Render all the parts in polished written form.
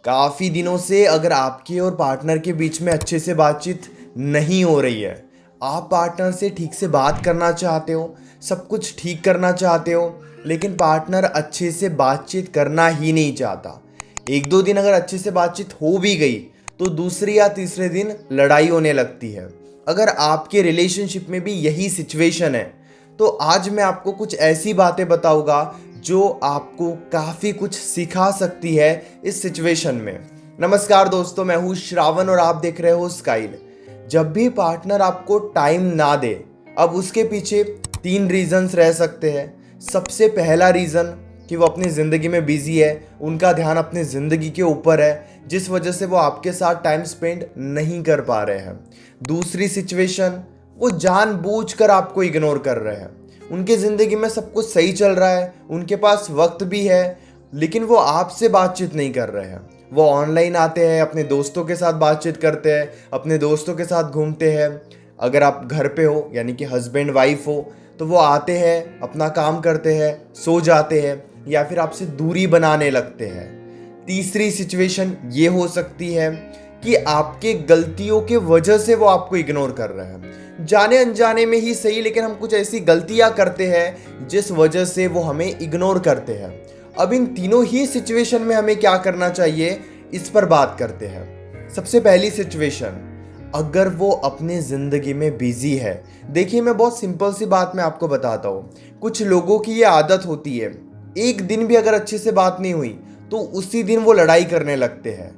काफ़ी दिनों से अगर आपके और पार्टनर के बीच में अच्छे से बातचीत नहीं हो रही है, आप पार्टनर से ठीक से बात करना चाहते हो, सब कुछ ठीक करना चाहते हो, लेकिन पार्टनर अच्छे से बातचीत करना ही नहीं चाहता। एक दो दिन अगर अच्छे से बातचीत हो भी गई तो दूसरे या तीसरे दिन लड़ाई होने लगती है। अगर आपके रिलेशनशिप में भी यही सिचुएशन है तो आज मैं आपको कुछ ऐसी बातें बताऊंगा जो आपको काफ़ी कुछ सिखा सकती है इस सिचुएशन में। नमस्कार दोस्तों, मैं हूँ श्रावण और आप देख रहे हो स्काइल। जब भी पार्टनर आपको टाइम ना दे, अब उसके पीछे तीन रीजंस रह सकते हैं। सबसे पहला रीज़न कि वो अपनी ज़िंदगी में बिजी है, उनका ध्यान अपनी ज़िंदगी के ऊपर है, जिस वजह से वो आपके साथ टाइम स्पेंड नहीं कर पा रहे हैं। दूसरी सिचुएशन, वो जानबूझकर आपको इग्नोर कर रहे हैं। उनकी ज़िंदगी में सब कुछ सही चल रहा है, उनके पास वक्त भी है, लेकिन वो आपसे बातचीत नहीं कर रहे हैं। वो ऑनलाइन आते हैं, अपने दोस्तों के साथ बातचीत करते हैं, अपने दोस्तों के साथ घूमते हैं। अगर आप घर पे हो यानी कि हस्बैंड वाइफ हो तो वो आते हैं, अपना काम करते हैं, सो जाते हैं या फिर आपसे दूरी बनाने लगते हैं। तीसरी सिचुएशन ये हो सकती है कि आपके गलतियों के वजह से वो आपको इग्नोर कर रहे हैं। जाने अनजाने में ही सही, लेकिन हम कुछ ऐसी गलतियां करते हैं जिस वजह से वो हमें इग्नोर करते हैं। अब इन तीनों ही सिचुएशन में हमें क्या करना चाहिए, इस पर बात करते हैं। सबसे पहली सिचुएशन, अगर वो अपने ज़िंदगी में बिजी है। देखिए, मैं बहुत सिंपल सी बात मैं आपको बताता हूँ। कुछ लोगों की ये आदत होती है, एक दिन भी अगर अच्छे से बात नहीं हुई तो उसी दिन वो लड़ाई करने लगते हैं।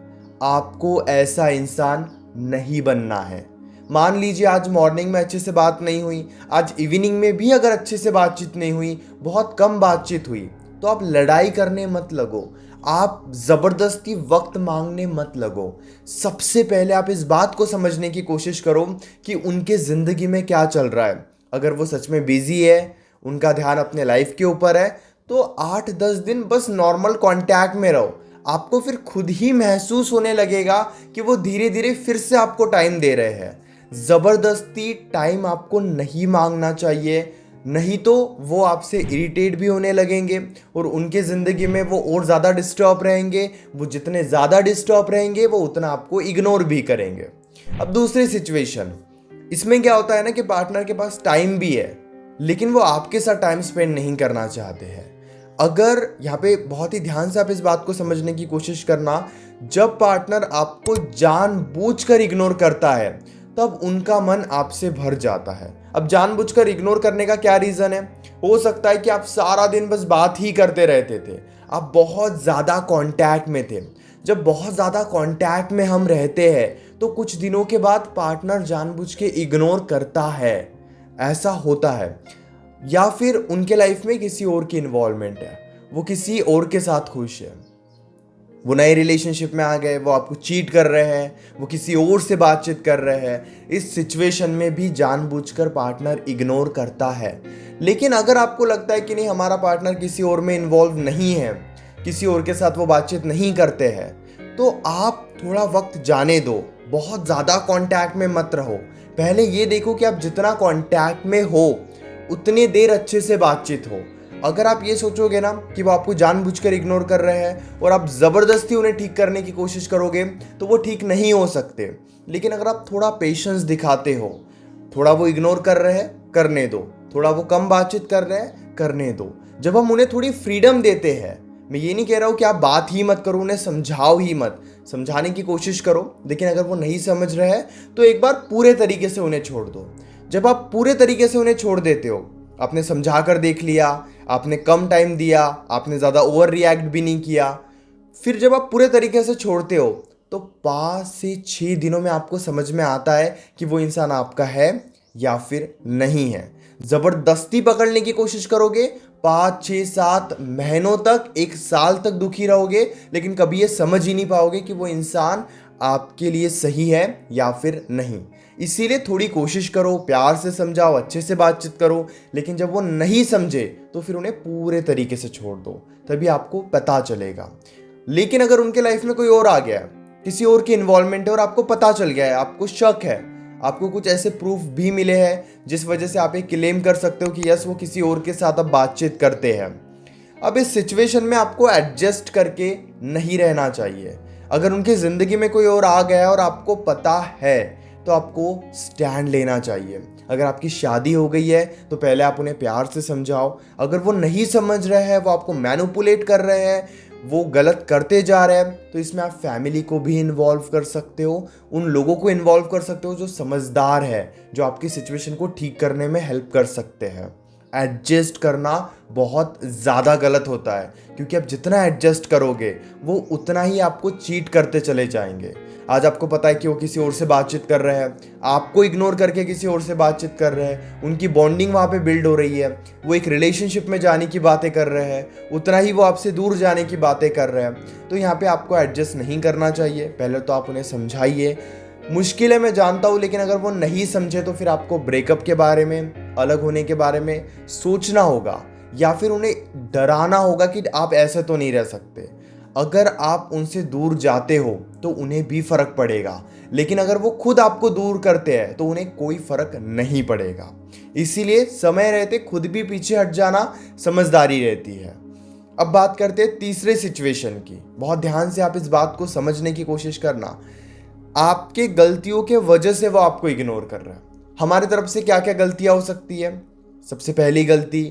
आपको ऐसा इंसान नहीं बनना है। मान लीजिए आज मॉर्निंग में अच्छे से बात नहीं हुई, आज इवनिंग में भी अगर अच्छे से बातचीत नहीं हुई, बहुत कम बातचीत हुई, तो आप लड़ाई करने मत लगो, आप ज़बरदस्ती वक्त मांगने मत लगो। सबसे पहले आप इस बात को समझने की कोशिश करो कि उनके ज़िंदगी में क्या चल रहा है। अगर वो सच में बिजी है, उनका ध्यान अपने लाइफ के ऊपर है, तो 8-10 दिन बस नॉर्मल कांटेक्ट में रहो। आपको फिर खुद ही महसूस होने लगेगा कि वो धीरे धीरे फिर से आपको टाइम दे रहे हैं। ज़बरदस्ती टाइम आपको नहीं मांगना चाहिए, नहीं तो वो आपसे इरिटेट भी होने लगेंगे और उनके ज़िंदगी में वो और ज़्यादा डिस्टर्ब रहेंगे। वो जितने ज़्यादा डिस्टर्ब रहेंगे वो उतना आपको इग्नोर भी करेंगे। अब दूसरी सिचुएशन, इसमें क्या होता है ना कि पार्टनर के पास टाइम भी है लेकिन वो आपके साथ टाइम स्पेंड नहीं करना चाहते हैं। अगर यहाँ पे बहुत ही ध्यान से आप इस बात को समझने की कोशिश करना, जब पार्टनर आपको जानबूझकर इग्नोर करता है तब उनका मन आपसे भर जाता है। अब जानबूझकर इग्नोर करने का क्या रीज़न है? हो सकता है कि आप सारा दिन बस बात ही करते रहते थे, आप बहुत ज़्यादा कांटेक्ट में थे। जब बहुत ज़्यादा कांटेक्ट में हम रहते हैं तो कुछ दिनों के बाद पार्टनर जानबूझ के इग्नोर करता है, ऐसा होता है। या फिर उनके लाइफ में किसी और की इन्वॉल्वमेंट है, वो किसी और के साथ खुश है, वो नए रिलेशनशिप में आ गए, वो आपको चीट कर रहे हैं, वो किसी और से बातचीत कर रहे हैं। इस सिचुएशन में भी जानबूझकर पार्टनर इग्नोर करता है। लेकिन अगर आपको लगता है कि नहीं, हमारा पार्टनर किसी और में इन्वॉल्व नहीं है, किसी और के साथ वो बातचीत नहीं करते हैं, तो आप थोड़ा वक्त जाने दो, बहुत ज़्यादा कांटेक्ट में मत रहो। पहले ये देखो कि आप जितना कांटेक्ट में हो उतनी देर अच्छे से बातचीत हो। अगर आप ये सोचोगे ना कि वो आपको जानबूझकर इग्नोर कर रहे हैं और आप ज़बरदस्ती उन्हें ठीक करने की कोशिश करोगे तो वो ठीक नहीं हो सकते। लेकिन अगर आप थोड़ा पेशेंस दिखाते हो, थोड़ा वो इग्नोर कर रहे हैं करने दो, थोड़ा वो कम बातचीत कर रहे हैं करने दो। जब हम उन्हें थोड़ी फ्रीडम देते हैं, मैं ये नहीं कह रहा हूँ कि आप बात ही मत करो, उन्हें समझाओ ही मत, समझाने की कोशिश करो, लेकिन अगर वो नहीं समझ रहे हैं तो एक बार पूरे तरीके से उन्हें छोड़ दो। जब आप पूरे तरीके से उन्हें छोड़ देते हो, आपने समझा कर देख लिया, आपने कम टाइम दिया, आपने ज़्यादा ओवर रिएक्ट भी नहीं किया, फिर जब आप पूरे तरीके से छोड़ते हो तो 5 से 6 दिनों में आपको समझ में आता है कि वो इंसान आपका है या फिर नहीं है। ज़बरदस्ती पकड़ने की कोशिश करोगे, 5, 6, 7 महीनों तक, 1 साल तक दुखी रहोगे, लेकिन कभी ये समझ ही नहीं पाओगे कि वो इंसान आपके लिए सही है या फिर नहीं। इसीलिए थोड़ी कोशिश करो, प्यार से समझाओ, अच्छे से बातचीत करो, लेकिन जब वो नहीं समझे तो फिर उन्हें पूरे तरीके से छोड़ दो, तभी आपको पता चलेगा। लेकिन अगर उनके लाइफ में कोई और आ गया है, किसी और की इन्वॉल्वमेंट है और आपको पता चल गया है, आपको शक है, आपको कुछ ऐसे प्रूफ भी मिले हैं जिस वजह से आप ये क्लेम कर सकते हो कि यस वो किसी और के साथ अब बातचीत करते हैं, अब इस सिचुएशन में आपको एडजस्ट करके नहीं रहना चाहिए। अगर उनकी ज़िंदगी में कोई और आ गया है और आपको पता है तो आपको स्टैंड लेना चाहिए। अगर आपकी शादी हो गई है तो पहले आप उन्हें प्यार से समझाओ। अगर वो नहीं समझ रहे हैं, वो आपको मैनिपुलेट कर रहे हैं, वो गलत करते जा रहे हैं, तो इसमें आप फैमिली को भी इन्वॉल्व कर सकते हो, उन लोगों को इन्वॉल्व कर सकते हो जो समझदार है, जो आपकी सिचुएशन को ठीक करने में हेल्प कर सकते हैं। एडजस्ट करना बहुत ज़्यादा गलत होता है, क्योंकि आप जितना एडजस्ट करोगे वो उतना ही आपको चीट करते चले जाएंगे। आज आपको पता है कि वो किसी और से बातचीत कर रहे हैं, आपको इग्नोर करके किसी और से बातचीत कर रहे हैं, उनकी बॉन्डिंग वहाँ पे बिल्ड हो रही है, वो एक रिलेशनशिप में जाने की बातें कर रहे हैं, उतना ही वो आपसे दूर जाने की बातें कर रहे हैं। तो यहाँ पे आपको एडजस्ट नहीं करना चाहिए। पहले तो आप उन्हें समझाइए। मुश्किल है, मैं जानता हूँ, लेकिन अगर वो नहीं समझे तो फिर आपको ब्रेकअप के बारे में, अलग होने के बारे में सोचना होगा, या फिर उन्हें डराना होगा कि आप ऐसे तो नहीं रह सकते। अगर आप उनसे दूर जाते हो तो उन्हें भी फर्क पड़ेगा, लेकिन अगर वो खुद आपको दूर करते हैं तो उन्हें कोई फर्क नहीं पड़ेगा। इसीलिए समय रहते खुद भी पीछे हट जाना समझदारी रहती है। अब बात करते हैं तीसरे सिचुएशन की। बहुत ध्यान से आप इस बात को समझने की कोशिश करना। आपके गलतियों के वजह से वो आपको इग्नोर कर रहा है। हमारी तरफ से क्या क्या गलतियां हो सकती है? सबसे पहली गलती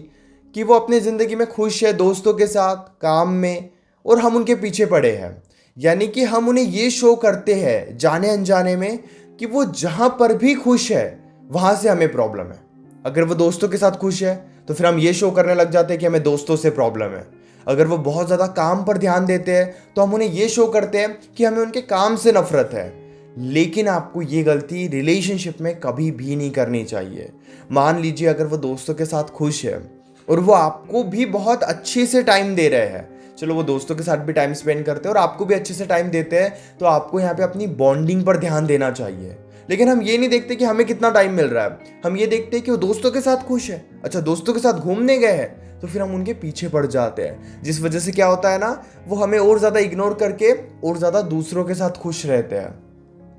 कि वो अपनी ज़िंदगी में खुश है, दोस्तों के साथ, काम में, और हम उनके पीछे पड़े हैं। यानी कि हम उन्हें ये शो करते हैं जाने अनजाने में कि वो जहाँ पर भी खुश है वहाँ से हमें प्रॉब्लम है। अगर वो दोस्तों के साथ खुश है तो फिर हम ये शो करने लग जाते हैं कि हमें दोस्तों से प्रॉब्लम है। अगर वो बहुत ज़्यादा काम पर ध्यान देते हैं तो हम उन्हें ये शो करते हैं कि हमें उनके काम से नफरत है। लेकिन आपको ये गलती रिलेशनशिप में कभी भी नहीं करनी चाहिए। मान लीजिए अगर वो दोस्तों के साथ खुश है और वो आपको भी बहुत अच्छे से टाइम दे रहे हैं, चलो वो दोस्तों के साथ भी टाइम स्पेंड करते हैं और आपको भी अच्छे से टाइम देते हैं, तो आपको यहाँ पे अपनी बॉन्डिंग पर ध्यान देना चाहिए। लेकिन हम ये नहीं देखते कि हमें कितना टाइम मिल रहा है, हम ये देखते हैं कि वो दोस्तों के साथ खुश है, अच्छा दोस्तों के साथ घूमने गए हैं, तो फिर हम उनके पीछे पड़ जाते हैं, जिस वजह से क्या होता है ना, वो हमें और ज़्यादा इग्नोर करके और ज़्यादा दूसरों के साथ खुश रहते हैं।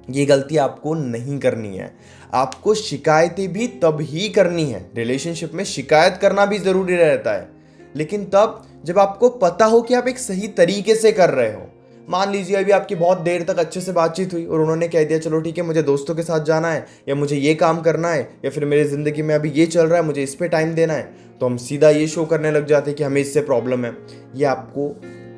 ये गलती आपको नहीं करनी है। आपको शिकायतें भी तब ही करनी है, रिलेशनशिप में शिकायत करना भी ज़रूरी रहता है, लेकिन तब जब आपको पता हो कि आप एक सही तरीके से कर रहे हो। मान लीजिए अभी आपकी बहुत देर तक अच्छे से बातचीत हुई और उन्होंने कह दिया चलो ठीक है मुझे दोस्तों के साथ जाना है, या मुझे ये काम करना है, या फिर मेरी ज़िंदगी में अभी ये चल रहा है मुझे इस पे टाइम देना है, तो हम सीधा ये शो करने लग जाते हैं कि हमें इससे प्रॉब्लम है। ये आपको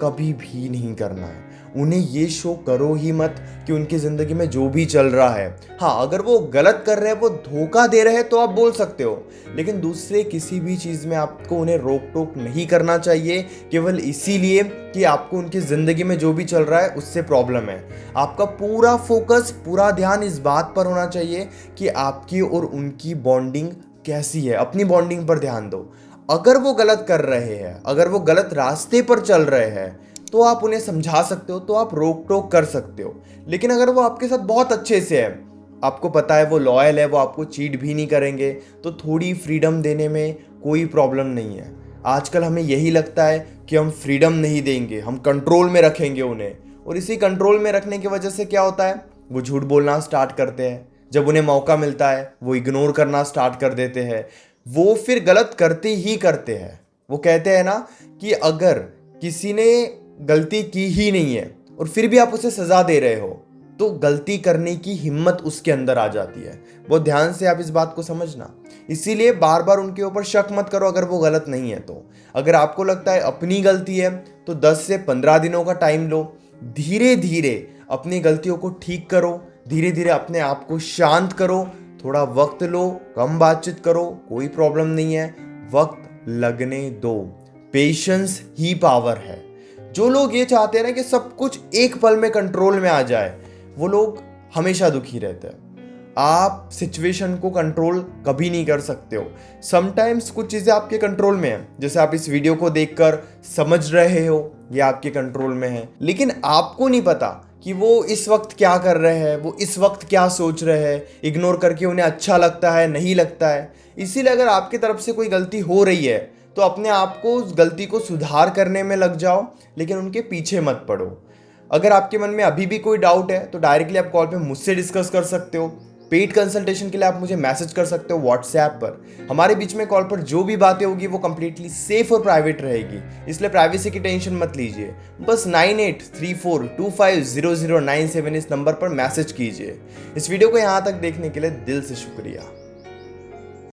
कभी भी नहीं करना है। उन्हें ये शो करो ही मत कि उनकी ज़िंदगी में जो भी चल रहा है, हाँ अगर वो गलत कर रहे हैं, वो धोखा दे रहे हैं तो आप बोल सकते हो, लेकिन दूसरे किसी भी चीज़ में आपको उन्हें रोक टोक नहीं करना चाहिए, केवल इसीलिए कि आपको उनकी ज़िंदगी में जो भी चल रहा है उससे प्रॉब्लम है। आपका पूरा फोकस, पूरा ध्यान इस बात पर होना चाहिए कि आपकी और उनकी बॉन्डिंग कैसी है। अपनी बॉन्डिंग पर ध्यान दो। अगर वो गलत कर रहे हैं, अगर वो गलत रास्ते पर चल रहे हैं, तो आप उन्हें समझा सकते हो, तो आप रोक टोक कर सकते हो। लेकिन अगर वो आपके साथ बहुत अच्छे से है, आपको पता है वो लॉयल है, वो आपको चीट भी नहीं करेंगे, तो थोड़ी फ्रीडम देने में कोई प्रॉब्लम नहीं है। आजकल हमें यही लगता है कि हम फ्रीडम नहीं देंगे, हम कंट्रोल में रखेंगे उन्हें, और इसी कंट्रोल में रखने की वजह से क्या होता है, वो झूठ बोलना स्टार्ट करते हैं। जब उन्हें मौका मिलता है वो इग्नोर करना स्टार्ट कर देते हैं। वो फिर गलत करते ही करते हैं। वो कहते हैं ना कि अगर किसी ने गलती की ही नहीं है और फिर भी आप उसे सजा दे रहे हो, तो गलती करने की हिम्मत उसके अंदर आ जाती है। बहुत ध्यान से आप इस बात को समझना। इसीलिए बार बार उनके ऊपर शक मत करो अगर वो गलत नहीं है तो। अगर आपको लगता है अपनी गलती है तो 10 से 15 दिनों का टाइम लो, धीरे धीरे अपनी गलतियों को ठीक करो, धीरे धीरे अपने आप को शांत करो, थोड़ा वक्त लो, कम बातचीत करो, कोई प्रॉब्लम नहीं है, वक्त लगने दो। पेशेंस ही पावर है। जो लोग ये चाहते हैं ना कि सब कुछ एक पल में कंट्रोल में आ जाए, वो लोग हमेशा दुखी रहते हैं। आप सिचुएशन को कंट्रोल कभी नहीं कर सकते हो। समटाइम्स कुछ चीज़ें आपके कंट्रोल में हैं, जैसे आप इस वीडियो को देखकर समझ रहे हो, ये आपके कंट्रोल में है, लेकिन आपको नहीं पता कि वो इस वक्त क्या कर रहे हैं, वो इस वक्त क्या सोच रहे हैं, इग्नोर करके उन्हें अच्छा लगता है, नहीं लगता है। इसीलिए अगर आपकी तरफ से कोई गलती हो रही है तो अपने आप को उस गलती को सुधार करने में लग जाओ, लेकिन उनके पीछे मत पड़ो। अगर आपके मन में अभी भी कोई डाउट है तो डायरेक्टली आप कॉल पे मुझसे डिस्कस कर सकते हो। पेड कंसल्टेशन के लिए आप मुझे मैसेज कर सकते हो व्हाट्सएप पर। हमारे बीच में कॉल पर जो भी बातें होगी वो कंप्लीटली सेफ और प्राइवेट रहेगी, इसलिए प्राइवेसी की टेंशन मत लीजिए। बस 9834250097 इस नंबर पर मैसेज कीजिए। इस वीडियो को यहाँ तक देखने के लिए दिल से शुक्रिया।